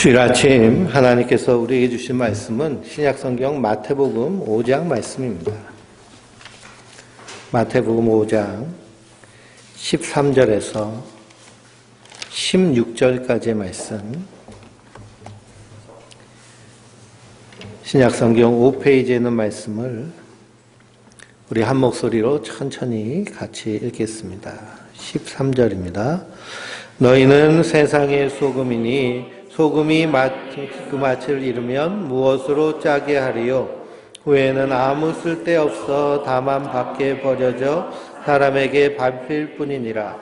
주일 아침 하나님께서 우리에게 주신 말씀은 신약성경 마태복음 5장 말씀입니다. 마태복음 5장 13절에서 16절까지의 말씀, 신약성경 5페이지에 있는 말씀을 우리 한 목소리로 천천히 같이 읽겠습니다. 13절입니다. 너희는 세상의 소금이니 소금이 그 맛을 잃으면 무엇으로 짜게 하리요? 후에는 아무 쓸데없어 다만 밖에 버려져 사람에게 밟힐 뿐이니라.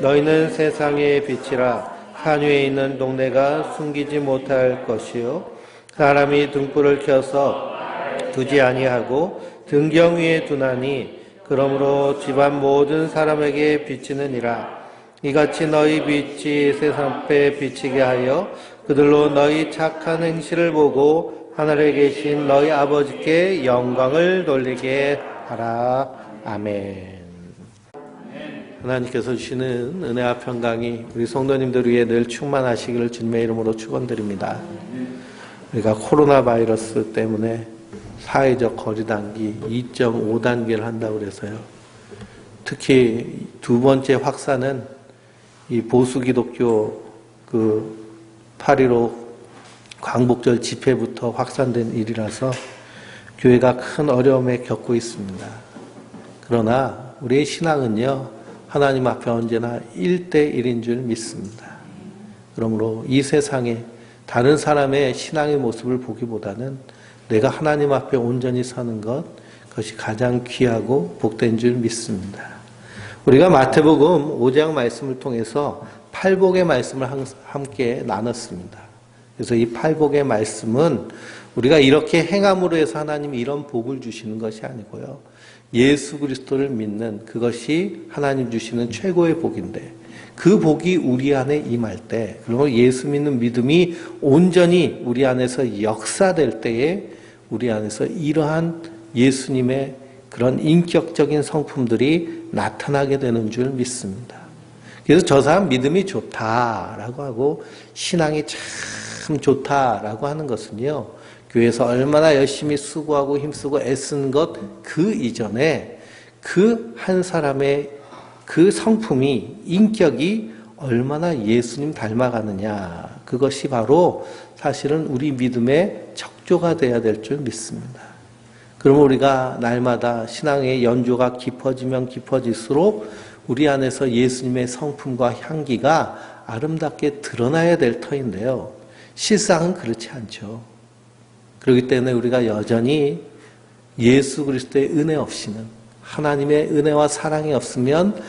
너희는 세상의 빛이라. 산 위에 있는 동네가 숨기지 못할 것이요, 사람이 등불을 켜서 두지 아니하고 등경 위에 두나니 그러므로 집안 모든 사람에게 비치느니라. 이같이 너희 빛이 세상 앞에 비치게 하여 그들로 너희 착한 행실을 보고 하늘에 계신 너희 아버지께 영광을 돌리게 하라. 아멘. 하나님께서 주시는 은혜와 평강이 우리 성도님들 위해 늘 충만하시기를 주님의 이름으로 축원드립니다. 우리가 코로나 바이러스 때문에 사회적 거리단기 2.5단계를 한다고 그래서요. 특히 두 번째 확산은 이 보수 기독교 8.15 광복절 집회부터 확산된 일이라서 교회가 큰 어려움에 겪고 있습니다. 그러나 우리의 신앙은요, 하나님 앞에 언제나 1대1인 줄 믿습니다. 그러므로 이 세상에 다른 사람의 신앙의 모습을 보기보다는 내가 하나님 앞에 온전히 사는 그것이 가장 귀하고 복된 줄 믿습니다. 우리가 마태복음 5장 말씀을 통해서 팔복의 말씀을 함께 나눴습니다. 그래서 이 팔복의 말씀은 우리가 이렇게 행함으로 해서 하나님이 이런 복을 주시는 것이 아니고요, 예수 그리스도를 믿는 그것이 하나님 주시는 최고의 복인데, 그 복이 우리 안에 임할 때, 그리고 예수 믿는 믿음이 온전히 우리 안에서 역사될 때에 우리 안에서 이러한 예수님의 그런 인격적인 성품들이 나타나게 되는 줄 믿습니다. 그래서 저 사람 믿음이 좋다라고 하고 신앙이 참 좋다라고 하는 것은요, 교회에서 얼마나 열심히 수고하고 힘쓰고 애쓴 것 그 이전에 그 한 사람의 그 성품이, 인격이 얼마나 예수님 닮아가느냐, 그것이 바로 사실은 우리 믿음의 척조가 되어야 될 줄 믿습니다. 그러면 우리가 날마다 신앙의 연조가 깊어지면 깊어질수록 우리 안에서 예수님의 성품과 향기가 아름답게 드러나야 될 터인데요, 실상은 그렇지 않죠. 그렇기 때문에 우리가 여전히 예수 그리스도의 은혜 없이는, 하나님의 은혜와 사랑이 없으면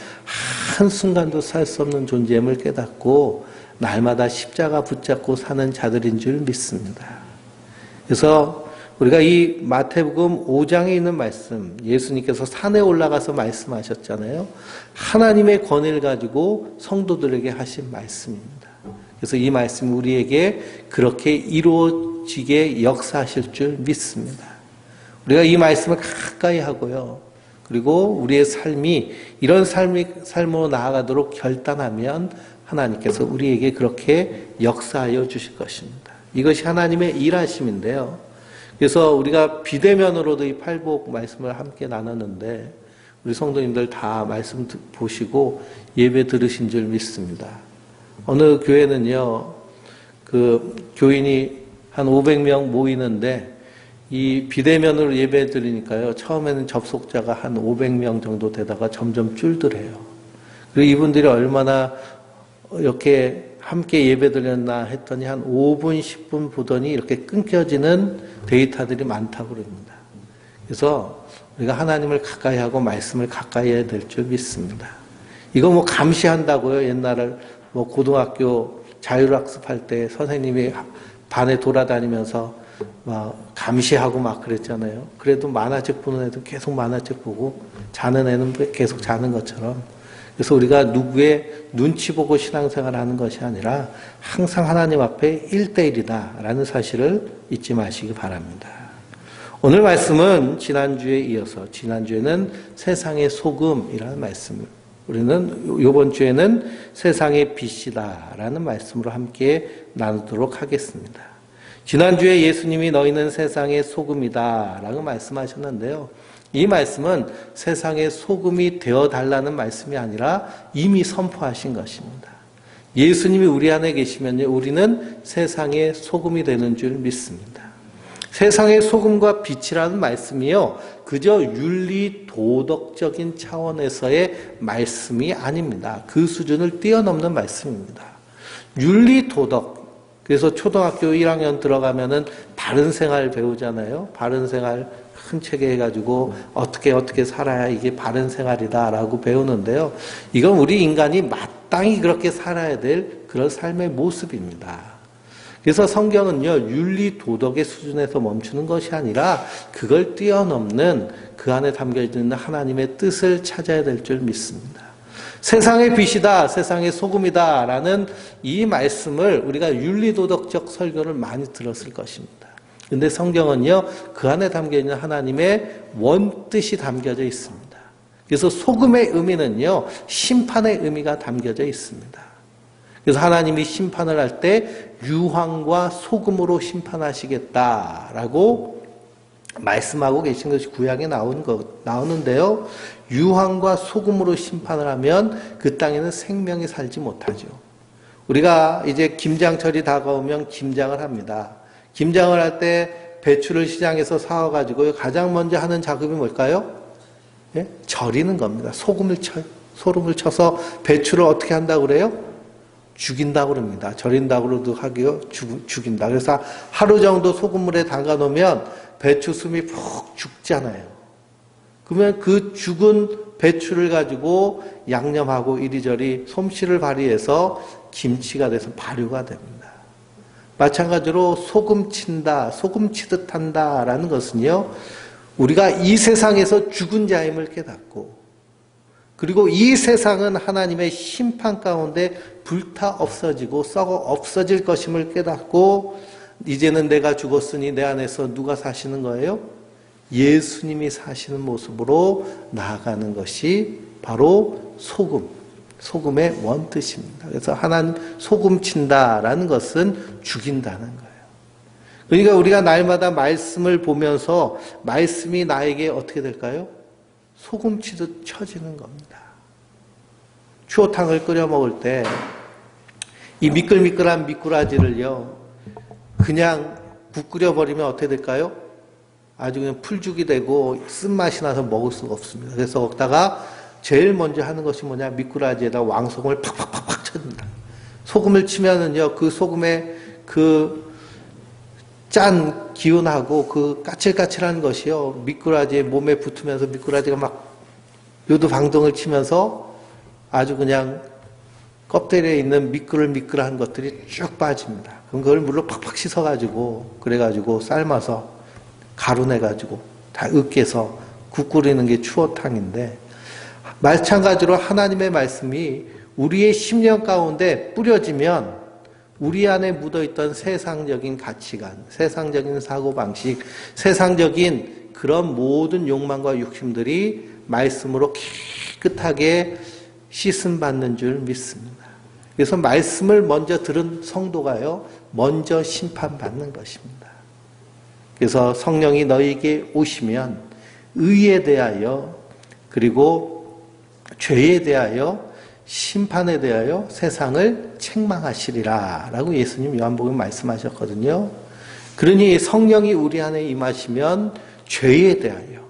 한순간도 살 수 없는 존재임을 깨닫고 날마다 십자가 붙잡고 사는 자들인 줄 믿습니다. 그래서 우리가 이 마태복음 5장에 있는 말씀, 예수님께서 산에 올라가서 말씀하셨잖아요. 하나님의 권위를 가지고 성도들에게 하신 말씀입니다. 그래서 이 말씀이 우리에게 그렇게 이루어지게 역사하실 줄 믿습니다. 우리가 이 말씀을 가까이 하고요, 그리고 우리의 삶이 이런 삶으로 나아가도록 결단하면 하나님께서 우리에게 그렇게 역사하여 주실 것입니다. 이것이 하나님의 일하심인데요. 그래서 우리가 비대면으로도 이 팔복 말씀을 함께 나눴는데, 우리 성도님들 다 말씀 보시고 예배 들으신 줄 믿습니다. 어느 교회는요, 교인이 한 500명 모이는데 이 비대면으로 예배 드리니까요, 처음에는 접속자가 한 500명 정도 되다가 점점 줄더래요. 그리고 이분들이 얼마나 이렇게 함께 예배 드렸나 했더니 한 5분, 10분 보더니 이렇게 끊겨지는 데이터들이 많다고 그럽니다. 그래서 우리가 하나님을 가까이 하고 말씀을 가까이 해야 될 줄 믿습니다. 이거 감시한다고요. 옛날에 고등학교 자율학습할 때 선생님이 반에 돌아다니면서 감시하고 막 그랬잖아요. 그래도 만화책 보는 애도 계속 만화책 보고 자는 애는 계속 자는 것처럼, 그래서 우리가 누구의 눈치 보고 신앙생활을 하는 것이 아니라 항상 하나님 앞에 1대1이다라는 사실을 잊지 마시기 바랍니다. 오늘 말씀은 지난주에 이어서, 지난주에는 세상의 소금이라는 말씀을 우리는 이번 주에는 세상의 빛이다라는 말씀으로 함께 나누도록 하겠습니다. 지난주에 예수님이 너희는 세상의 소금이다라고 말씀하셨는데요. 이 말씀은 세상의 소금이 되어달라는 말씀이 아니라 이미 선포하신 것입니다. 예수님이 우리 안에 계시면 우리는 세상의 소금이 되는 줄 믿습니다. 세상의 소금과 빛이라는 말씀이요, 그저 윤리 도덕적인 차원에서의 말씀이 아닙니다. 그 수준을 뛰어넘는 말씀입니다. 윤리 도덕, 그래서 초등학교 1학년 들어가면은 바른 생활 배우잖아요. 바른 생활 큰 책에 해가지고 어떻게 살아야 이게 바른 생활이다라고 배우는데요. 이건 우리 인간이 마땅히 그렇게 살아야 될 그런 삶의 모습입니다. 그래서 성경은요, 윤리 도덕의 수준에서 멈추는 것이 아니라 그걸 뛰어넘는 그 안에 담겨 있는 하나님의 뜻을 찾아야 될 줄 믿습니다. 세상의 빛이다, 세상의 소금이다 라는 이 말씀을 우리가 윤리 도덕적 설교를 많이 들었을 것입니다. 근데 성경은요, 그 안에 담겨 있는 하나님의 원뜻이 담겨져 있습니다. 그래서 소금의 의미는요, 심판의 의미가 담겨져 있습니다. 그래서 하나님이 심판을 할 때 유황과 소금으로 심판하시겠다라고 말씀하고 계신 것이 구약에 나오는데요. 유황과 소금으로 심판을 하면 그 땅에는 생명이 살지 못하죠. 우리가 이제 김장철이 다가오면 김장을 합니다. 김장을 할 때 배추를 시장에서 사와가지고 가장 먼저 하는 작업이 뭘까요? 예? 절이는 겁니다. 소금을 쳐서 배추를 어떻게 한다고 그래요? 죽인다고 그럽니다. 절인다고도 하고요. 죽인다. 그래서 하루 정도 소금물에 담가 놓으면 배추 숨이 푹 죽잖아요. 그러면 그 죽은 배추를 가지고 양념하고 이리저리 솜씨를 발휘해서 김치가 돼서 발효가 됩니다. 마찬가지로 소금 친다, 소금 치듯 한다라는 것은요, 우리가 이 세상에서 죽은 자임을 깨닫고, 그리고 이 세상은 하나님의 심판 가운데 불타 없어지고 썩어 없어질 것임을 깨닫고, 이제는 내가 죽었으니 내 안에서 누가 사시는 거예요? 예수님이 사시는 모습으로 나아가는 것이 바로 소금의 원뜻입니다. 그래서 하나님 소금 친다라는 것은 죽인다는 거예요. 그러니까 우리가 날마다 말씀을 보면서 말씀이 나에게 어떻게 될까요? 소금 치듯 쳐지는 겁니다. 추어탕을 끓여 먹을 때 이 미끌미끌한 미꾸라지를요, 그냥 국 끓여버리면 어떻게 될까요? 아주 그냥 풀죽이 되고 쓴맛이 나서 먹을 수가 없습니다. 그래서 먹다가 제일 먼저 하는 것이 뭐냐? 미꾸라지에다 왕소금을 팍팍팍팍 쳐줍니다. 소금을 치면은요, 그 소금의 그 짠 기운하고 그 까칠까칠한 것이요, 미꾸라지의 몸에 붙으면서 미꾸라지가 막 요두방동을 치면서 아주 그냥 껍데기에 있는 미끌한 것들이 쭉 빠집니다. 그럼 그걸 물로 팍팍 씻어가지고, 그래가지고 삶아서 가루 내가지고 다 으깨서 국 끓이는 게 추어탕인데, 마찬가지로 하나님의 말씀이 우리의 심령 가운데 뿌려지면 우리 안에 묻어있던 세상적인 가치관, 세상적인 사고방식, 세상적인 그런 모든 욕망과 욕심들이 말씀으로 깨끗하게 씻음받는 줄 믿습니다. 그래서 말씀을 먼저 들은 성도가요, 먼저 심판받는 것입니다. 그래서 성령이 너희에게 오시면 의에 대하여, 그리고 죄에 대하여, 심판에 대하여 세상을 책망하시리라 라고 예수님 요한복음에 말씀하셨거든요. 그러니 성령이 우리 안에 임하시면 죄에 대하여,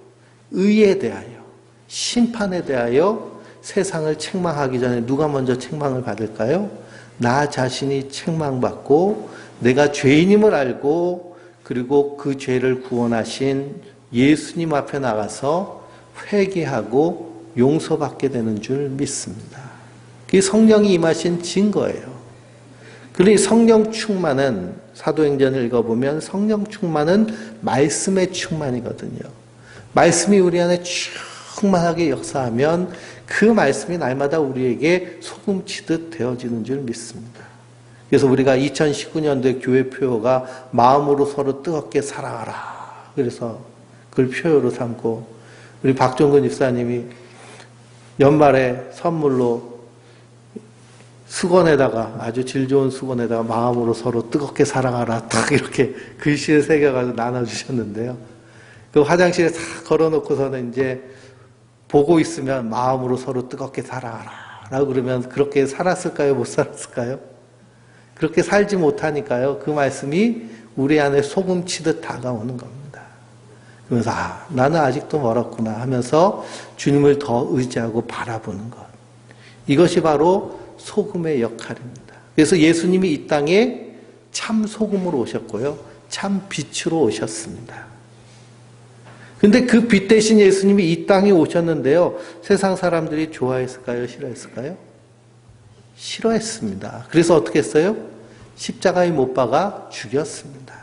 의에 대하여, 심판에 대하여 세상을 책망하기 전에 누가 먼저 책망을 받을까요? 나 자신이 책망받고 내가 죄인임을 알고, 그리고 그 죄를 구원하신 예수님 앞에 나가서 회개하고 용서받게 되는 줄 믿습니다. 그게 성령이 임하신 증거예요. 그러니 성령 충만은, 사도행전을 읽어보면 성령 충만은 말씀의 충만이거든요. 말씀이 우리 안에 충만하게 역사하면 그 말씀이 날마다 우리에게 소금치듯 되어지는 줄 믿습니다. 그래서 우리가 2019년도에 교회 표어가 마음으로 서로 뜨겁게 사랑하라. 그래서 그걸 표어로 삼고, 우리 박종근 집사님이 연말에 선물로 수건에다가, 아주 질 좋은 수건에다가 마음으로 서로 뜨겁게 사랑하라 딱 이렇게 글씨를 새겨가지고 나눠주셨는데요. 그 화장실에 다 걸어놓고서는 이제 보고 있으면 마음으로 서로 뜨겁게 사랑하라 라고 그러면 그렇게 살았을까요? 못 살았을까요? 그렇게 살지 못하니까요. 그 말씀이 우리 안에 소금 치듯 다가오는 겁니다. 그러면서 나는 아직도 멀었구나 하면서 주님을 더 의지하고 바라보는 것. 이것이 바로 소금의 역할입니다. 그래서 예수님이 이 땅에 참 소금으로 오셨고요. 참 빛으로 오셨습니다. 근데 그 빛 대신 예수님이 이 땅에 오셨는데요. 세상 사람들이 좋아했을까요? 싫어했을까요? 싫어했습니다. 그래서 어떻게 했어요? 십자가에 못 박아 죽였습니다.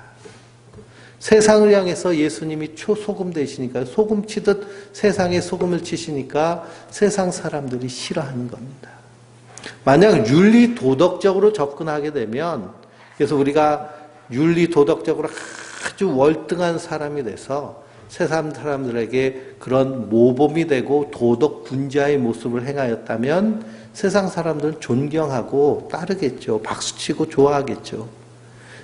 세상을 향해서 예수님이 초소금 되시니까 소금 치듯 세상에 소금을 치시니까 세상 사람들이 싫어하는 겁니다. 만약 윤리 도덕적으로 접근하게 되면 그래서 우리가 윤리 도덕적으로 아주 월등한 사람이 돼서 세상 사람들에게 그런 모범이 되고 도덕 분자의 모습을 행하였다면 세상 사람들은 존경하고 따르겠죠. 박수치고 좋아하겠죠.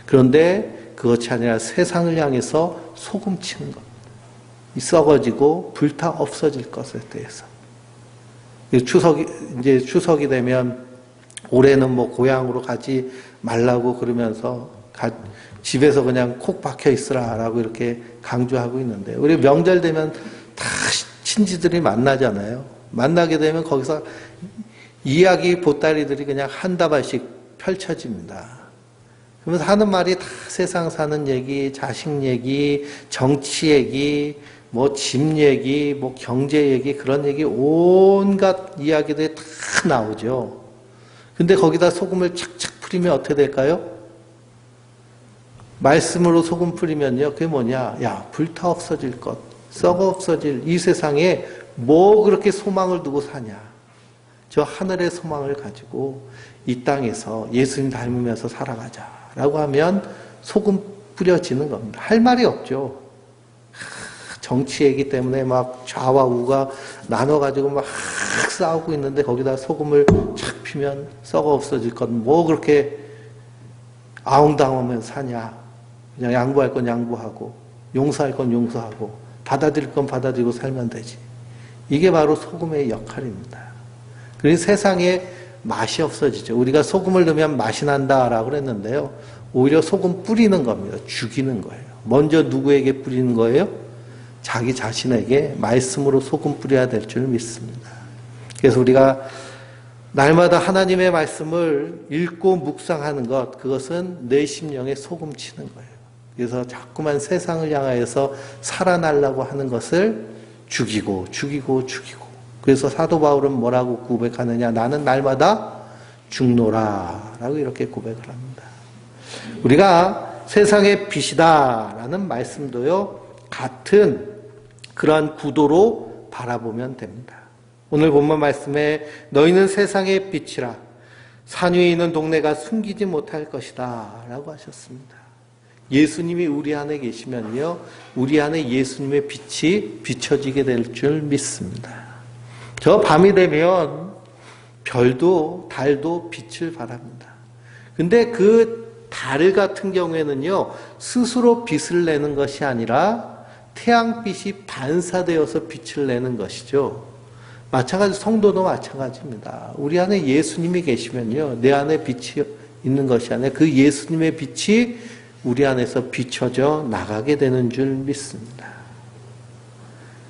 그런데 그것이 아니라 세상을 향해서 소금 치는 것. 썩어지고 불타 없어질 것에 대해서. 추석이 되면 올해는 뭐 고향으로 가지 말라고 그러면서 집에서 그냥 콕 박혀 있으라라고 이렇게 강조하고 있는데 우리 명절 되면 다 친지들이 만나잖아요. 만나게 되면 거기서 이야기 보따리들이 그냥 한 다발씩 펼쳐집니다. 그러면서 하는 말이 다 세상 사는 얘기, 자식 얘기, 정치 얘기, 뭐 집 얘기, 뭐 경제 얘기, 그런 얘기 온갖 이야기들이 다 나오죠. 근데 거기다 소금을 착착 뿌리면 어떻게 될까요? 말씀으로 소금 뿌리면요, 그게 뭐냐? 야, 불타 없어질 것, 썩어 없어질 이 세상에 뭐 그렇게 소망을 두고 사냐? 저 하늘의 소망을 가지고 이 땅에서 예수님 닮으면서 살아가자라고 하면 소금 뿌려지는 겁니다. 할 말이 없죠. 정치 얘기 때문에 막 좌와 우가 나눠가지고 막 싸우고 있는데 거기다 소금을 착 피면 썩어 없어질 것, 뭐 그렇게 아웅다웅하면 사냐? 그냥 양보할 건 양보하고 용서할 건 용서하고 받아들일 건 받아들이고 살면 되지. 이게 바로 소금의 역할입니다. 그래서 세상에 맛이 없어지죠. 우리가 소금을 넣으면 맛이 난다라고 그랬는데요. 오히려 소금 뿌리는 겁니다. 죽이는 거예요. 먼저 누구에게 뿌리는 거예요? 자기 자신에게 말씀으로 소금 뿌려야 될 줄 믿습니다. 그래서 우리가 날마다 하나님의 말씀을 읽고 묵상하는 것, 그것은 내 심령에 소금 치는 거예요. 그래서 자꾸만 세상을 향하여서 살아나려고 하는 것을 죽이고. 그래서 사도 바울은 뭐라고 고백하느냐? 나는 날마다 죽노라 라고 이렇게 고백을 합니다. 우리가 세상의 빛이다라는 말씀도요, 같은 그러한 구도로 바라보면 됩니다. 오늘 본문 말씀에 너희는 세상의 빛이라 산 위에 있는 동네가 숨기지 못할 것이다 라고 하셨습니다. 예수님이 우리 안에 계시면요, 우리 안에 예수님의 빛이 비춰지게 될 줄 믿습니다. 저 밤이 되면 별도 달도 빛을 발합니다. 근데 그 달 같은 경우에는요, 스스로 빛을 내는 것이 아니라 태양빛이 반사되어서 빛을 내는 것이죠. 마찬가지 성도도 마찬가지입니다. 우리 안에 예수님이 계시면요, 내 안에 빛이 있는 것이 아니라 그 예수님의 빛이 우리 안에서 비춰져 나가게 되는 줄 믿습니다.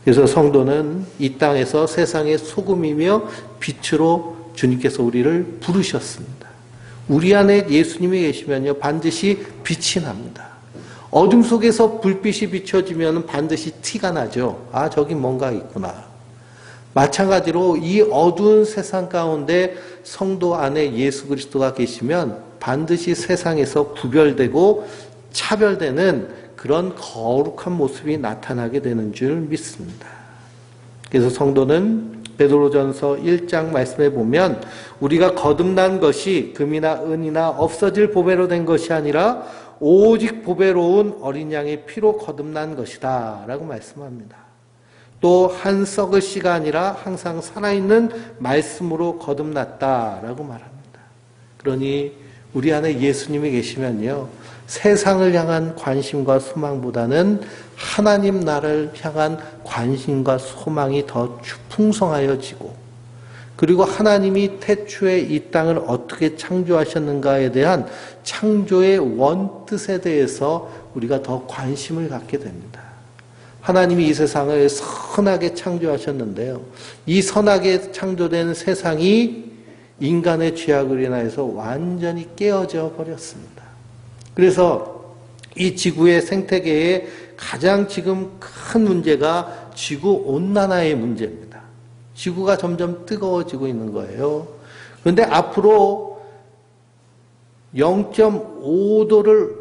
그래서 성도는 이 땅에서 세상의 소금이며 빛으로 주님께서 우리를 부르셨습니다. 우리 안에 예수님이 계시면요, 반드시 빛이 납니다. 어둠 속에서 불빛이 비춰지면 반드시 티가 나죠. 아, 저기 뭔가 있구나. 마찬가지로 이 어두운 세상 가운데 성도 안에 예수 그리스도가 계시면 반드시 세상에서 구별되고 차별되는 그런 거룩한 모습이 나타나게 되는 줄 믿습니다. 그래서 성도는 베드로전서 1장 말씀에 보면 우리가 거듭난 것이 금이나 은이나 없어질 보배로 된 것이 아니라 오직 보배로운 어린 양의 피로 거듭난 것이다 라고 말씀합니다. 또 한 썩을 씨가 아니라 항상 살아있는 말씀으로 거듭났다라고 말합니다. 그러니 우리 안에 예수님이 계시면요, 세상을 향한 관심과 소망보다는 하나님 나라를 향한 관심과 소망이 더 풍성하여지고, 그리고 하나님이 태초에 이 땅을 어떻게 창조하셨는가에 대한 창조의 원뜻에 대해서 우리가 더 관심을 갖게 됩니다. 하나님이 이 세상을 선하게 창조하셨는데요, 이 선하게 창조된 세상이 인간의 죄악으로 인하여서 완전히 깨어져 버렸습니다. 그래서 이 지구의 생태계에 가장 지금 큰 문제가 지구온난화의 문제입니다. 지구가 점점 뜨거워지고 있는 거예요. 그런데 앞으로 0.5도를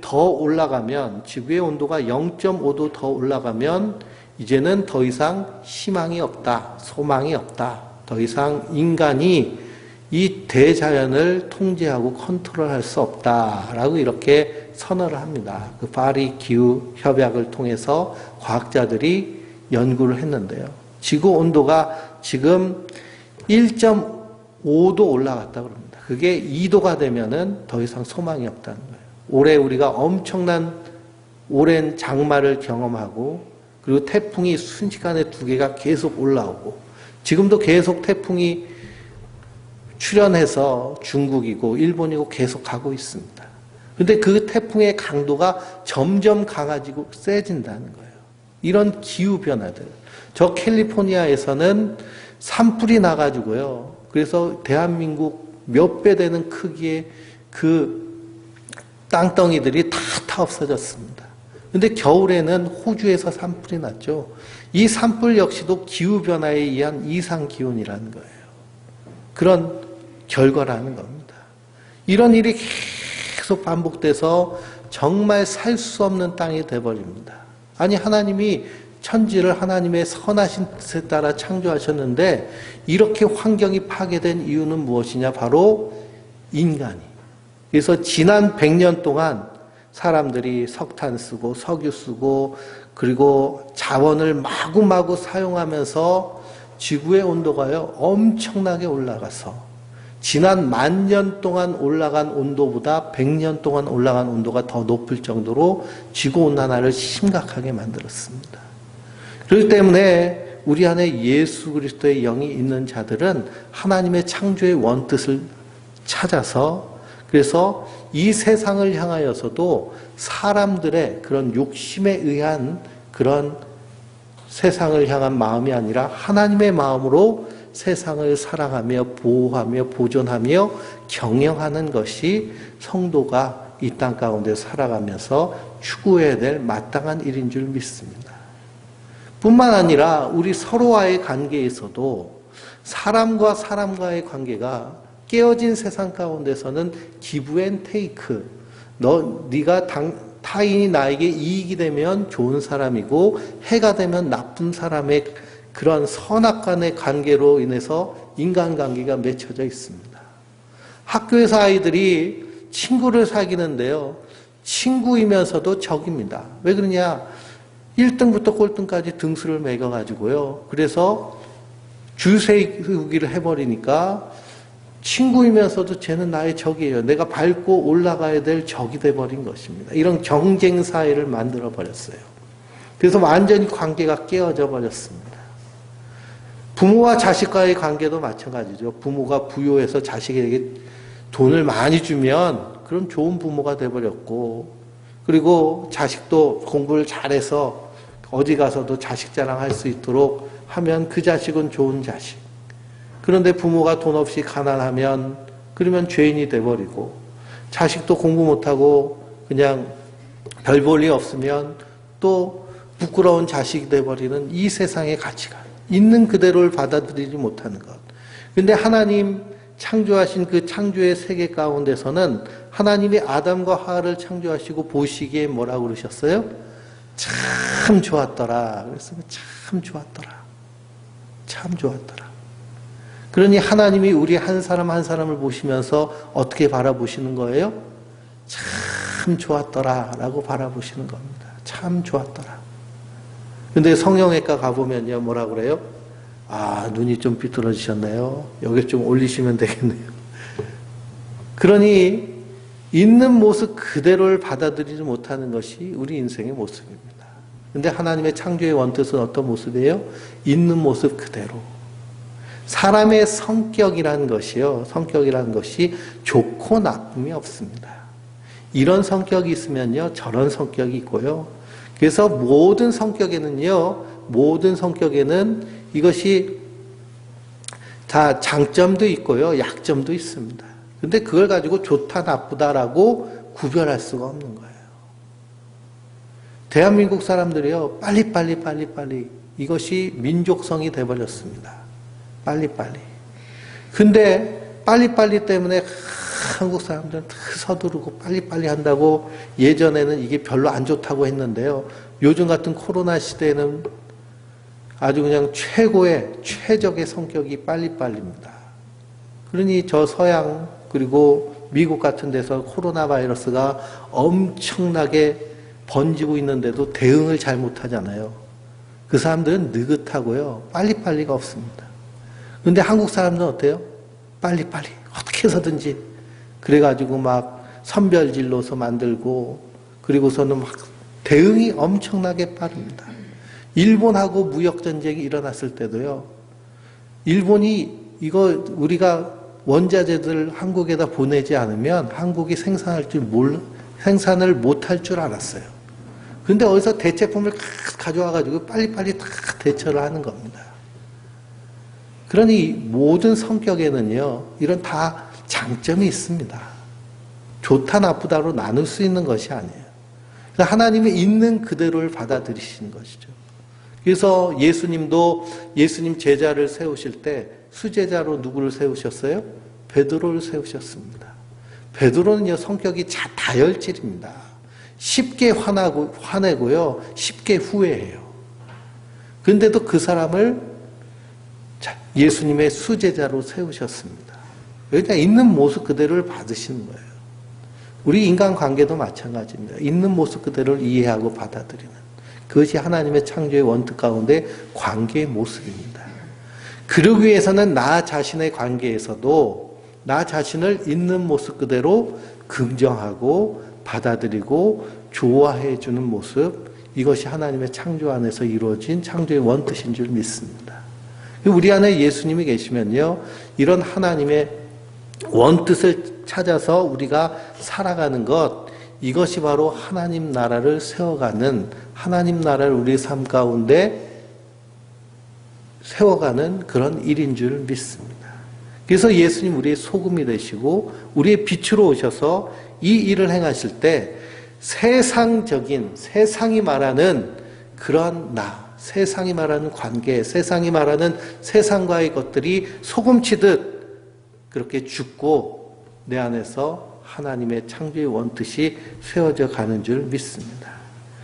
더 올라가면, 지구의 온도가 0.5도 더 올라가면 이제는 더 이상 희망이 없다, 소망이 없다. 더 이상 인간이 이 대자연을 통제하고 컨트롤할 수 없다라고 이렇게 선언을 합니다. 그 파리 기후 협약을 통해서 과학자들이 연구를 했는데요, 지구 온도가 지금 1.5도 올라갔다 그럽니다. 그게 2도가 되면은 더 이상 소망이 없다는 거예요. 올해 우리가 엄청난 오랜 장마를 경험하고, 그리고 태풍이 순식간에 2개가 계속 올라오고, 지금도 계속 태풍이 출현해서 중국이고 일본이고 계속 가고 있습니다. 그런데 그 태풍의 강도가 점점 강해지고 세진다는 거예요. 이런 기후변화들. 저 캘리포니아에서는 산불이 나가지고요, 그래서 대한민국 몇 배 되는 크기의 그 땅덩이들이 다 없어졌습니다. 그런데 겨울에는 호주에서 산불이 났죠. 이 산불 역시도 기후변화에 의한 이상기온이라는 거예요. 그런 결과라는 겁니다. 이런 일이 계속 반복돼서 정말 살 수 없는 땅이 돼버립니다. 아니, 하나님이 천지를 하나님의 선하신 뜻에 따라 창조하셨는데 이렇게 환경이 파괴된 이유는 무엇이냐? 바로 인간이. 그래서 지난 100년 동안 사람들이 석탄 쓰고 석유 쓰고 그리고 자원을 마구마구 사용하면서 지구의 온도가요 엄청나게 올라가서 지난 10,000년 동안 올라간 온도보다 100년 동안 올라간 온도가 더 높을 정도로 지구온난화를 심각하게 만들었습니다. 그렇기 때문에 우리 안에 예수 그리스도의 영이 있는 자들은 하나님의 창조의 원뜻을 찾아서, 그래서 이 세상을 향하여서도 사람들의 그런 욕심에 의한 그런 세상을 향한 마음이 아니라 하나님의 마음으로 세상을 사랑하며 보호하며 보존하며 경영하는 것이 성도가 이 땅 가운데 살아가면서 추구해야 될 마땅한 일인 줄 믿습니다. 뿐만 아니라 우리 서로와의 관계에서도 사람과 사람과의 관계가 깨어진 세상 가운데서는 기브 앤 테이크, 네가 타인이 나에게 이익이 되면 좋은 사람이고 해가 되면 나쁜 사람의 그런 선악간의 관계로 인해서 인간관계가 맺혀져 있습니다. 학교에서 아이들이 친구를 사귀는데요, 친구이면서도 적입니다. 왜 그러냐? 1등부터 꼴등까지 등수를 매겨가지고요, 그래서 줄 세우기를 해버리니까 친구이면서도 쟤는 나의 적이에요. 내가 밟고 올라가야 될 적이 돼버린 것입니다. 이런 경쟁 사회를 만들어 버렸어요. 그래서 완전히 관계가 깨어져 버렸습니다. 부모와 자식과의 관계도 마찬가지죠. 부모가 부유해서 자식에게 돈을 많이 주면 그럼 좋은 부모가 돼버렸고, 그리고 자식도 공부를 잘해서 어디 가서도 자식 자랑할 수 있도록 하면 그 자식은 좋은 자식. 그런데 부모가 돈 없이 가난하면 그러면 죄인이 돼버리고, 자식도 공부 못하고 그냥 별 볼 일 없으면 또 부끄러운 자식이 돼버리는 이 세상의 가치관, 있는 그대로를 받아들이지 못하는 것. 그런데 하나님 창조하신 그 창조의 세계 가운데서는 하나님이 아담과 하와를 창조하시고 보시기에 뭐라고 그러셨어요? 참 좋았더라. 그래서 참 좋았더라. 참 좋았더라. 그러니 하나님이 우리 한 사람 한 사람을 보시면서 어떻게 바라보시는 거예요? 참 좋았더라 라고 바라보시는 겁니다. 참 좋았더라. 근데 성형외과 가보면요, 뭐라 그래요? 아, 눈이 좀 삐뚤어지셨네요. 여기 좀 올리시면 되겠네요. 그러니 있는 모습 그대로를 받아들이지 못하는 것이 우리 인생의 모습입니다. 근데 하나님의 창조의 원뜻은 어떤 모습이에요? 있는 모습 그대로. 사람의 성격이라는 것이요, 성격이라는 것이 좋고 나쁨이 없습니다. 이런 성격이 있으면요, 저런 성격이 있고요. 그래서 모든 성격에는 이것이 다 장점도 있고요, 약점도 있습니다. 근데 그걸 가지고 좋다, 나쁘다라고 구별할 수가 없는 거예요. 대한민국 사람들이요, 빨리빨리 이것이 민족성이 돼버렸습니다. 빨리빨리. 근데 빨리빨리 때문에 한국 사람들은 서두르고 빨리빨리 한다고 예전에는 이게 별로 안 좋다고 했는데요. 요즘 같은 코로나 시대에는 아주 그냥 최적의 성격이 빨리빨리입니다. 그러니 저 서양 그리고 미국 같은 데서 코로나 바이러스가 엄청나게 번지고 있는데도 대응을 잘 못하잖아요. 그 사람들은 느긋하고요. 빨리빨리가 없습니다. 그런데 한국 사람들은 어때요? 빨리빨리 어떻게 해서든지 그래가지고 막 선별진로서 만들고 그리고서는 막 대응이 엄청나게 빠릅니다. 일본하고 무역전쟁이 일어났을 때도요. 일본이 이거 우리가 원자재들 한국에다 보내지 않으면 한국이 생산을 못할 줄 알았어요. 근데 어디서 대체품을 가져와가지고 빨리빨리 다 대처를 하는 겁니다. 그러니 모든 성격에는요, 이런 다 장점이 있습니다. 좋다, 나쁘다로 나눌 수 있는 것이 아니에요. 하나님의 있는 그대로를 받아들이시는 것이죠. 그래서 예수님 제자를 세우실 때 수제자로 누구를 세우셨어요? 베드로를 세우셨습니다. 베드로는요, 성격이 다혈질입니다. 쉽게 화내고요, 쉽게 후회해요. 그런데도 그 사람을 예수님의 수제자로 세우셨습니다. 그러니까 있는 모습 그대로를 받으시는 거예요. 우리 인간관계도 마찬가지입니다. 있는 모습 그대로를 이해하고 받아들이는 그것이 하나님의 창조의 원칙 가운데 관계의 모습입니다. 그러기 위해서는 나 자신의 관계에서도 나 자신을 있는 모습 그대로 긍정하고 받아들이고 좋아해 주는 모습, 이것이 하나님의 창조 안에서 이루어진 창조의 원뜻인 줄 믿습니다. 우리 안에 예수님이 계시면요, 이런 하나님의 원뜻을 찾아서 우리가 살아가는 것, 이것이 바로 하나님 나라를 세워가는, 하나님 나라를 우리 삶 가운데 세워가는 그런 일인 줄 믿습니다. 그래서 예수님 우리의 소금이 되시고 우리의 빛으로 오셔서 이 일을 행하실 때 세상이 말하는 그런 세상이 말하는 관계, 세상이 말하는 세상과의 것들이 소금치듯 그렇게 죽고 내 안에서 하나님의 창조의 원뜻이 세워져 가는 줄 믿습니다.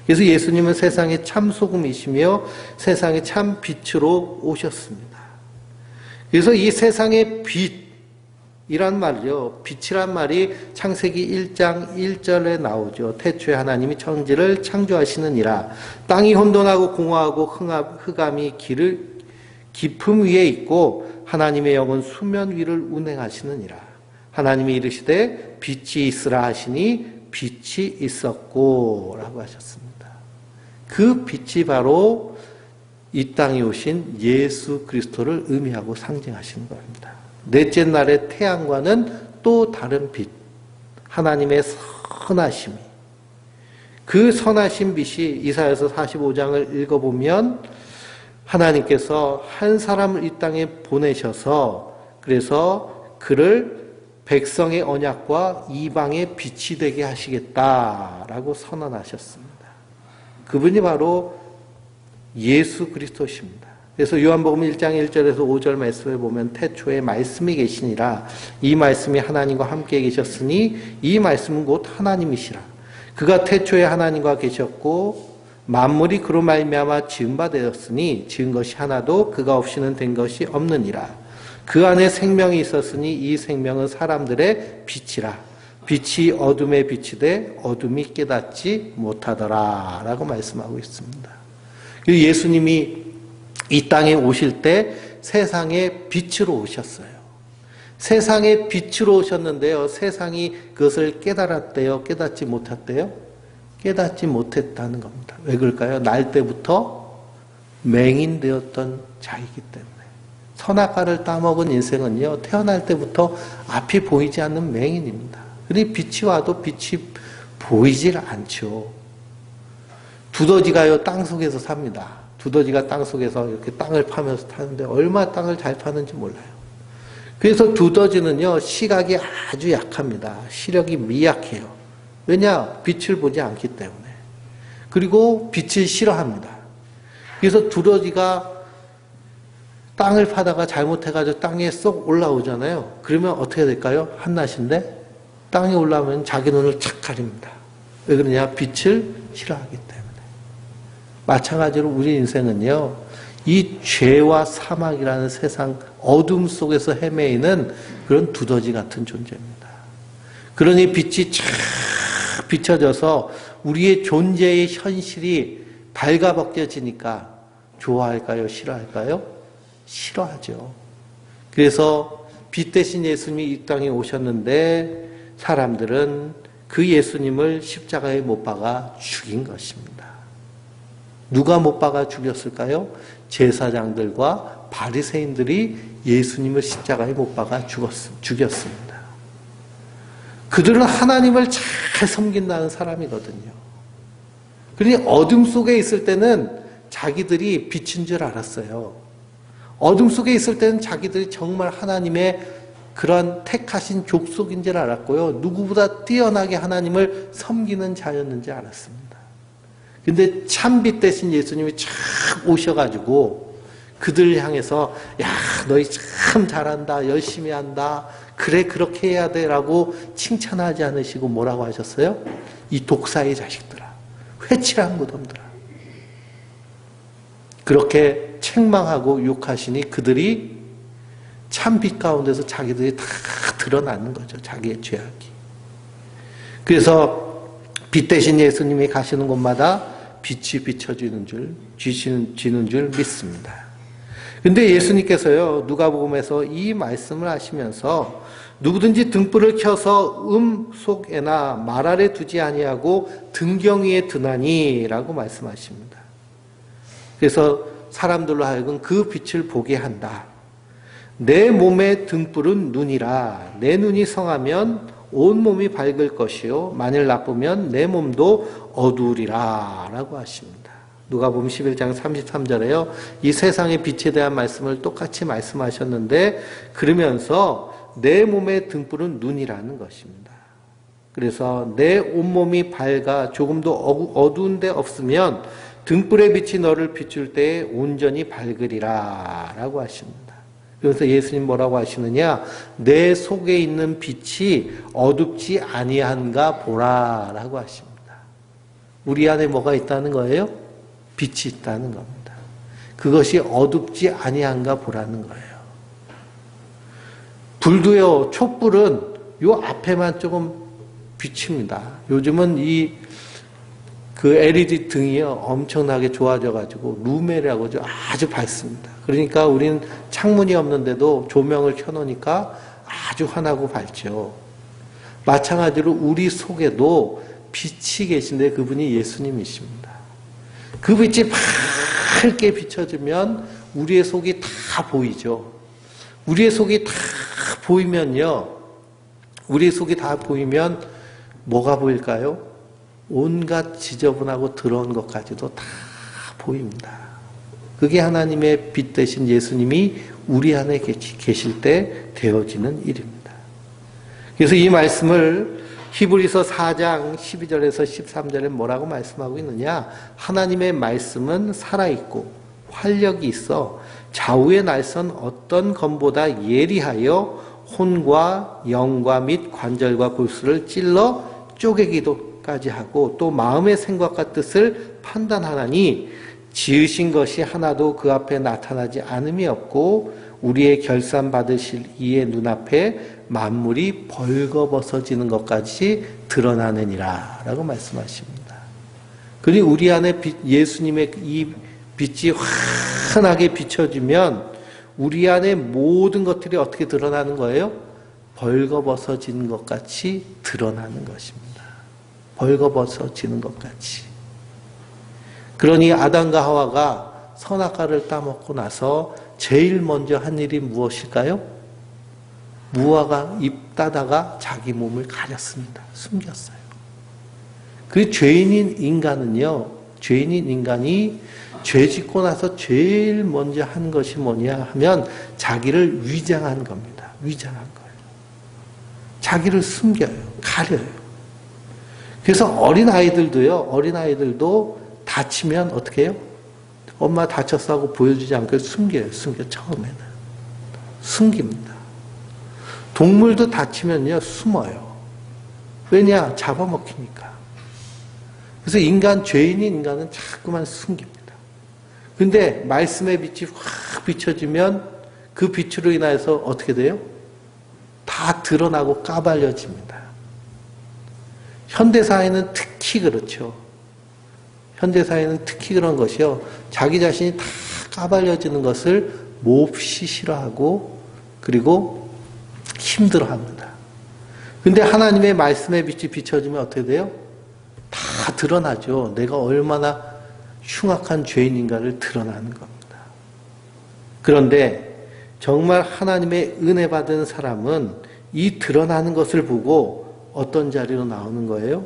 그래서 예수님은 세상의 참 소금이시며 세상의 참 빛으로 오셨습니다. 그래서 이 세상의 빛이란 말이요, 빛이란 말이 창세기 1장 1절에 나오죠. 태초에 하나님이 천지를 창조하시느니라. 땅이 혼돈하고 공허하고 흑암이 깊음 위에 있고 하나님의 영은 수면 위를 운행하시느니라. 하나님이 이르시되 빛이 있으라 하시니 빛이 있었고 라고 하셨습니다. 그 빛이 바로 이 땅에 오신 예수 그리스도를 의미하고 상징하시는 겁니다. 넷째 날의 태양과는 또 다른 빛, 하나님의 선하심이, 그 선하신 빛이 이사야서 45장을 읽어보면 하나님께서 한 사람을 이 땅에 보내셔서 그래서 그를 백성의 언약과 이방의 빛이 되게 하시겠다라고 선언하셨습니다. 그분이 바로 예수 그리스도십니다. 그래서 요한복음 1장 1절에서 5절 말씀을 보면 태초에 말씀이 계시니라. 이 말씀이 하나님과 함께 계셨으니 이 말씀은 곧 하나님이시라. 그가 태초에 하나님과 계셨고 만물이 그로 말미암아 지은 바 되었으니 지은 것이 하나도 그가 없이는 된 것이 없느니라. 그 안에 생명이 있었으니 이 생명은 사람들의 빛이라. 빛이 어둠에 비치되 어둠이 깨닫지 못하더라 라고 말씀하고 있습니다. 예수님이 이 땅에 오실 때 세상의 빛으로 오셨어요. 세상의 빛으로 오셨는데요. 세상이 그것을 깨달았대요? 깨닫지 못했대요? 깨닫지 못했다는 겁니다. 왜 그럴까요? 날 때부터 맹인되었던 자이기 때문에. 선악과를 따먹은 인생은요, 태어날 때부터 앞이 보이지 않는 맹인입니다. 그러니 빛이 와도 빛이 보이질 않죠. 두더지가요, 땅 속에서 삽니다. 두더지가 땅 속에서 이렇게 땅을 파면서 타는데 얼마나 땅을 잘 파는지 몰라요. 그래서 두더지는요, 시각이 아주 약합니다. 시력이 미약해요. 왜냐? 빛을 보지 않기 때문에. 그리고 빛을 싫어합니다. 그래서 두더지가 땅을 파다가 잘못해가지고 땅에 쏙 올라오잖아요. 그러면 어떻게 될까요? 한낮인데 땅에 올라오면 자기 눈을 착 가립니다. 왜 그러냐? 빛을 싫어하기 때문에. 마찬가지로 우리 인생은요, 이 죄와 사막이라는 세상 어둠 속에서 헤매이는 그런 두더지 같은 존재입니다. 그러니 빛이 쫙 비춰져서 우리의 존재의 현실이 발가벗겨지니까 좋아할까요? 싫어할까요? 싫어하죠. 그래서 빛 대신 예수님이 이 땅에 오셨는데 사람들은 그 예수님을 십자가에 못 박아 죽인 것입니다. 누가 못 박아 죽였을까요? 제사장들과 바리새인들이 예수님을 십자가에 못 박아 죽였습니다. 그들은 하나님을 잘 섬긴다는 사람이거든요. 그러니 어둠 속에 있을 때는 자기들이 빛인 줄 알았어요. 어둠 속에 있을 때는 자기들이 정말 하나님의 그런 택하신 족속인 줄 알았고요. 누구보다 뛰어나게 하나님을 섬기는 자였는지 알았습니다. 근데 참빛 대신 예수님이 쫙 오셔가지고 그들을 향해서 야, 너희 참 잘한다, 열심히 한다, 그래 그렇게 해야 돼라고 칭찬하지 않으시고 뭐라고 하셨어요? 이 독사의 자식들아, 회칠한 무덤들아. 그렇게 책망하고 욕하시니 그들이 참빛 가운데서 자기들이 다 드러나는 거죠. 자기의 죄악이. 그래서 빛 대신 예수님이 가시는 곳마다 빛이 비춰지는 줄, 쥐는 줄 믿습니다. 근데 예수님께서요, 누가복음에서 이 말씀을 하시면서 누구든지 등불을 켜서 속에나 말 아래 두지 아니하고 등경 위에 드나니라고 말씀하십니다. 그래서 사람들로 하여금 그 빛을 보게 한다. 내 몸의 등불은 눈이라. 내 눈이 성하면 온몸이 밝을 것이요 만일 나쁘면 내 몸도 어두우리라 라고 하십니다. 누가복음 11장 33절에요. 이 세상의 빛에 대한 말씀을 똑같이 말씀하셨는데 그러면서 내 몸의 등불은 눈이라는 것입니다. 그래서 내 온몸이 밝아 조금도 어두운 데 없으면 등불의 빛이 너를 비출 때에 온전히 밝으리라 라고 하십니다. 그래서 예수님 뭐라고 하시느냐? 내 속에 있는 빛이 어둡지 아니한가 보라 라고 하십니다. 우리 안에 뭐가 있다는 거예요? 빛이 있다는 겁니다. 그것이 어둡지 아니한가 보라는 거예요. 불도요, 촛불은 요 앞에만 조금 비칩니다. 요즘은 그 LED 등이요, 엄청나게 좋아져가지고, 루메라고 아주 밝습니다. 그러니까 우리는 창문이 없는데도 조명을 켜놓으니까 아주 환하고 밝죠. 마찬가지로 우리 속에도 빛이 계신데 그분이 예수님이십니다. 그 빛이 밝게 비춰지면 우리의 속이 다 보이죠. 우리의 속이 다 보이면요, 우리의 속이 다 보이면 뭐가 보일까요? 온갖 지저분하고 더러운 것까지도 다 보입니다. 그게 하나님의 빛 대신 예수님이 우리 안에 계실 때 되어지는 일입니다. 그래서 이 말씀을 히브리서 4장 12절에서 13절에 뭐라고 말씀하고 있느냐? 하나님의 말씀은 살아있고 활력이 있어 좌우의 날선 어떤 검보다 예리하여 혼과 영과 및 관절과 골수를 찔러 쪼개기도까지 하고 또 마음의 생각과 뜻을 판단하나니 지으신 것이 하나도 그 앞에 나타나지 않음이 없고 우리의 결산 받으실 이의 눈앞에 만물이 벌거벗어지는 것까지 드러나느니라 라고 말씀하십니다. 그리고 우리 안에 예수님의 이 빛이 환하게 비춰지면 우리 안에 모든 것들이 어떻게 드러나는 거예요? 벌거벗어지는 것 같이 드러나는 것입니다. 벌거벗어지는 것 같이. 그러니 아담과 하와가 선악과를 따먹고 나서 제일 먼저 한 일이 무엇일까요? 무화과 잎 따다가 자기 몸을 가렸습니다. 숨겼어요. 그 죄인인 인간이 죄 짓고 나서 제일 먼저 한 것이 뭐냐 하면 자기를 위장한 겁니다. 위장한 거예요. 자기를 숨겨요. 가려요. 그래서 어린아이들도 다치면 어떻게 해요? 엄마 다쳤어 하고 보여주지 않고 숨겨요. 처음에는. 숨깁니다. 동물도 다치면요, 숨어요. 왜냐? 잡아먹히니까. 그래서 죄인인 인간은 자꾸만 숨깁니다. 근데 말씀의 빛이 확 비춰지면 그 빛으로 인해서 어떻게 돼요? 다 드러나고 까발려집니다. 현대사회는 특히 그렇죠. 현대사회는 특히 그런 것이요. 자기 자신이 다 까발려지는 것을 몹시 싫어하고 그리고 힘들어합니다. 근데 하나님의 말씀의 빛이 비춰지면 어떻게 돼요? 다 드러나죠. 내가 얼마나 흉악한 죄인인가를 드러나는 겁니다. 그런데 정말 하나님의 은혜 받은 사람은 이 드러나는 것을 보고 어떤 자리로 나오는 거예요?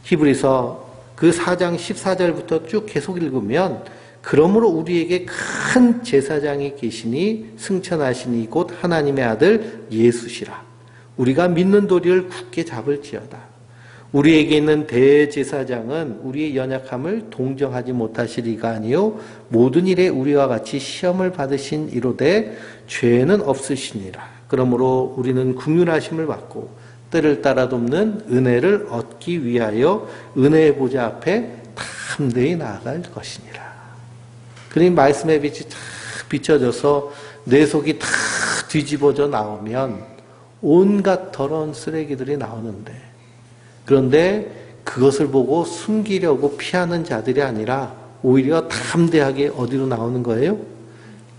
히브리서 그 4장 14절부터 쭉 계속 읽으면 그러므로 우리에게 큰 제사장이 계시니 승천하시니 곧 하나님의 아들 예수시라. 우리가 믿는 도리를 굳게 잡을지어다. 우리에게 있는 대제사장은 우리의 연약함을 동정하지 못하실 이가 아니요 모든 일에 우리와 같이 시험을 받으신 이로되 죄는 없으시니라. 그러므로 우리는 긍휼하심을 받고 때를 따라 돕는 은혜를 얻기 위하여 은혜의 보좌 앞에 담대히 나아갈 것이니라. 그러니 말씀의 빛이 탁 비춰져서 내 속이 다 뒤집어져 나오면 온갖 더러운 쓰레기들이 나오는데, 그런데 그것을 보고 숨기려고 피하는 자들이 아니라 오히려 담대하게 어디로 나오는 거예요?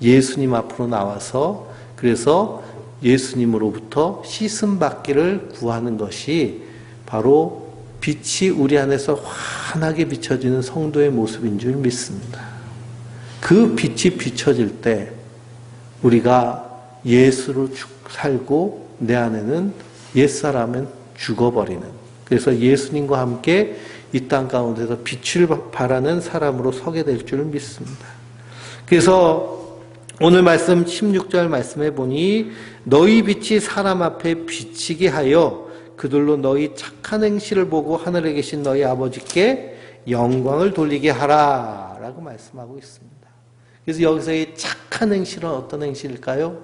예수님 앞으로 나와서 그래서 예수님으로부터 씻음 받기를 구하는 것이 바로 빛이 우리 안에서 환하게 비춰지는 성도의 모습인 줄 믿습니다. 그 빛이 비춰질 때 우리가 예수로 살고 내 안에는 옛사람은 죽어버리는, 그래서 예수님과 함께 이 땅 가운데서 빛을 발하는 사람으로 서게 될 줄 믿습니다. 그래서 오늘 말씀 16절 말씀해 보니 너희 빛이 사람 앞에 비치게 하여 그들로 너희 착한 행실을 보고 하늘에 계신 너희 아버지께 영광을 돌리게 하라 라고 말씀하고 있습니다. 그래서 여기서 이 착한 행실은 어떤 행실일까요?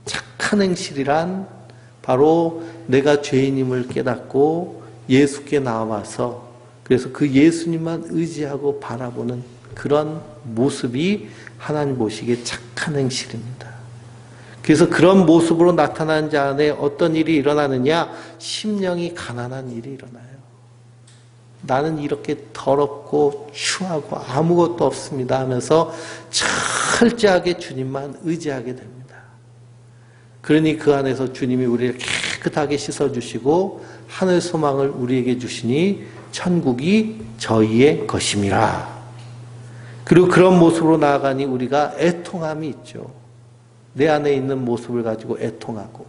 착한 행실이란 바로 내가 죄인임을 깨닫고 예수께 나와서 그래서 그 예수님만 의지하고 바라보는 그런 모습이 하나님 보시기에 착한 행실입니다. 그래서 그런 모습으로 나타난 자 안에 어떤 일이 일어나느냐? 심령이 가난한 일이 일어나요. 나는 이렇게 더럽고 추하고 아무것도 없습니다 하면서 철저하게 주님만 의지하게 됩니다. 그러니 그 안에서 주님이 우리를 깨끗하게 씻어주시고 하늘 소망을 우리에게 주시니 천국이 저희의 것임이라. 그리고 그런 모습으로 나아가니 우리가 애통함이 있죠. 내 안에 있는 모습을 가지고 애통하고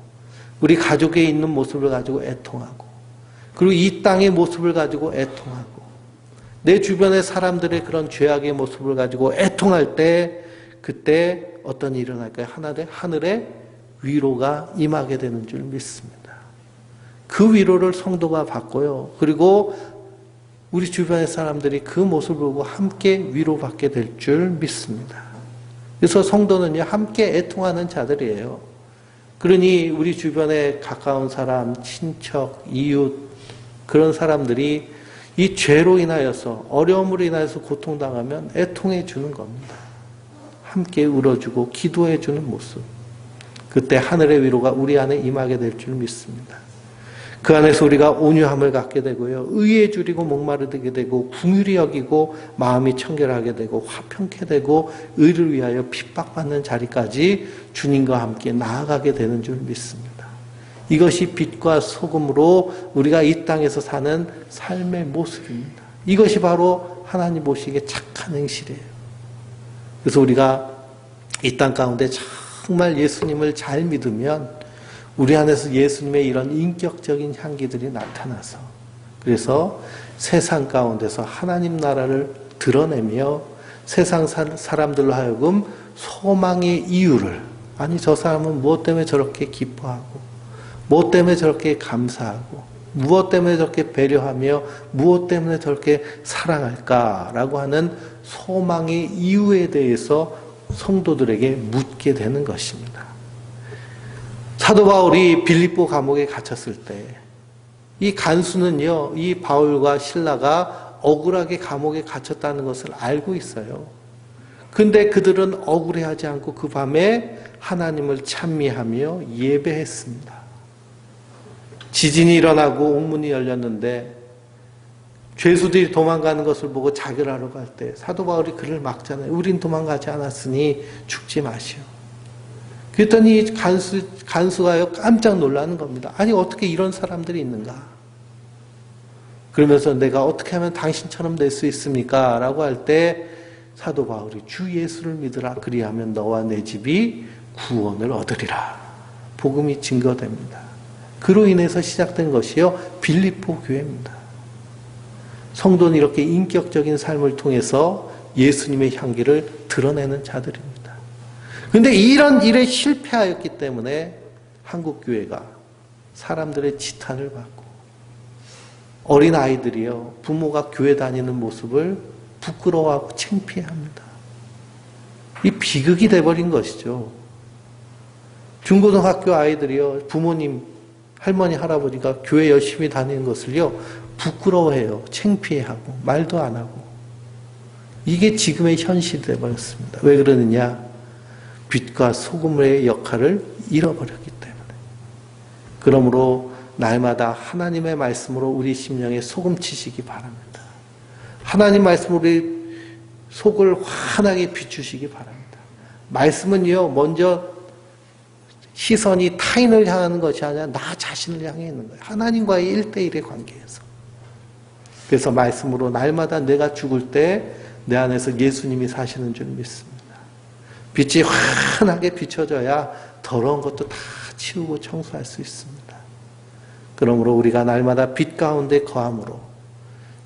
우리 가족에 있는 모습을 가지고 애통하고 그리고 이 땅의 모습을 가지고 애통하고 내 주변의 사람들의 그런 죄악의 모습을 가지고 애통할 때 그때 어떤 일이 일어날까요? 하늘에 위로가 임하게 되는 줄 믿습니다. 그 위로를 성도가 받고요. 그리고 우리 주변의 사람들이 그 모습을 보고 함께 위로받게 될 줄 믿습니다. 그래서 성도는요, 함께 애통하는 자들이에요. 그러니 우리 주변에 가까운 사람, 친척, 이웃, 그런 사람들이 이 죄로 인하여서, 어려움으로 인하여서 고통당하면 애통해 주는 겁니다. 함께 울어주고 기도해 주는 모습. 그때 하늘의 위로가 우리 안에 임하게 될 줄 믿습니다. 그 안에서 우리가 온유함을 갖게 되고요. 의에 줄이고 목마르게 되고 긍휼히 여기고 마음이 청결하게 되고 화평케 되고 의를 위하여 핍박받는 자리까지 주님과 함께 나아가게 되는 줄 믿습니다. 이것이 빛과 소금으로 우리가 이 땅에서 사는 삶의 모습입니다. 이것이 바로 하나님 보시기에 착한 행실이에요. 그래서 우리가 이 땅 가운데 정말 예수님을 잘 믿으면 우리 안에서 예수님의 이런 인격적인 향기들이 나타나서 그래서 세상 가운데서 하나님 나라를 드러내며 세상 사람들로 하여금 소망의 이유를, 아니 저 사람은 무엇 때문에 저렇게 기뻐하고 무엇 때문에 저렇게 감사하고 무엇 때문에 저렇게 배려하며 무엇 때문에 저렇게 사랑할까라고 하는 소망의 이유에 대해서 성도들에게 묻게 되는 것입니다. 사도 바울이 빌립보 감옥에 갇혔을 때 이 간수는요, 이 바울과 실라가 억울하게 감옥에 갇혔다는 것을 알고 있어요. 근데 그들은 억울해하지 않고 그 밤에 하나님을 찬미하며 예배했습니다. 지진이 일어나고 옥문이 열렸는데 죄수들이 도망가는 것을 보고 자결하러 갈 때 사도 바울이 그를 막잖아요. 우린 도망가지 않았으니 죽지 마시오. 그랬더니 간수가요 깜짝 놀라는 겁니다. 아니 어떻게 이런 사람들이 있는가? 그러면서 내가 어떻게 하면 당신처럼 될 수 있습니까? 라고 할 때 사도 바울이 주 예수를 믿으라. 그리하면 너와 내 집이 구원을 얻으리라. 복음이 증거됩니다. 그로 인해서 시작된 것이요 빌립보 교회입니다. 성도는 이렇게 인격적인 삶을 통해서 예수님의 향기를 드러내는 자들입니다. 그런데 이런 일에 실패하였기 때문에 한국교회가 사람들의 지탄을 받고 어린 아이들이요 부모가 교회 다니는 모습을 부끄러워하고 창피해합니다. 이 비극이 돼버린 것이죠. 중고등학교 아이들이요 부모님 할머니 할아버지가 교회 열심히 다니는 것을요 부끄러워해요. 창피해하고 말도 안 하고. 이게 지금의 현실이 되어버렸습니다. 왜 그러느냐? 빛과 소금의 역할을 잃어버렸기 때문에. 그러므로 날마다 하나님의 말씀으로 우리 심령에 소금치시기 바랍니다. 하나님 말씀으로 우리 속을 환하게 비추시기 바랍니다. 말씀은요 먼저 시선이 타인을 향하는 것이 아니라 나 자신을 향해 있는 거예요. 하나님과의 1대1의 관계에서. 그래서 말씀으로 날마다 내가 죽을 때 내 안에서 예수님이 사시는 줄 믿습니다. 빛이 환하게 비춰져야 더러운 것도 다 치우고 청소할 수 있습니다. 그러므로 우리가 날마다 빛 가운데 거함으로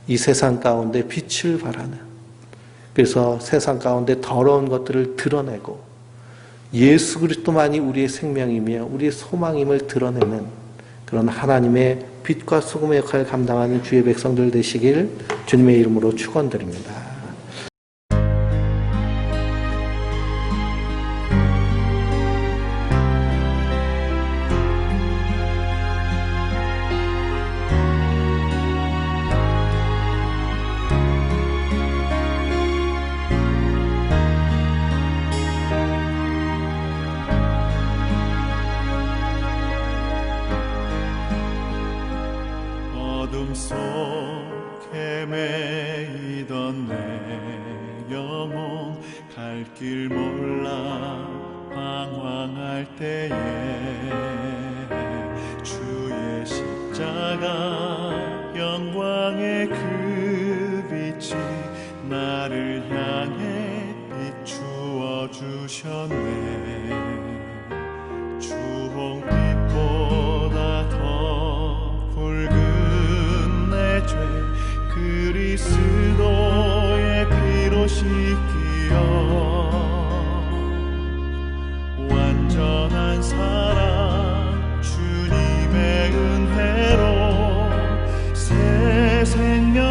이 세상 가운데 빛을 발하는, 그래서 세상 가운데 더러운 것들을 드러내고 예수 그리스도만이 우리의 생명이며 우리의 소망임을 드러내는 그런 하나님의 빛과 소금의 역할을 감당하는 주의 백성들 되시길 주님의 이름으로 축원드립니다. 어둠 속에 매이던 내 영혼 갈 길 몰라 방황할 때에 주의 십자가 영광의 그 빛이 나를 향해 비추어 주셨네. 주홍빛보다 더 붉은 내 죄 그리스도의 피로 씻기어 완전한 사랑 주님의 은혜로 새 생명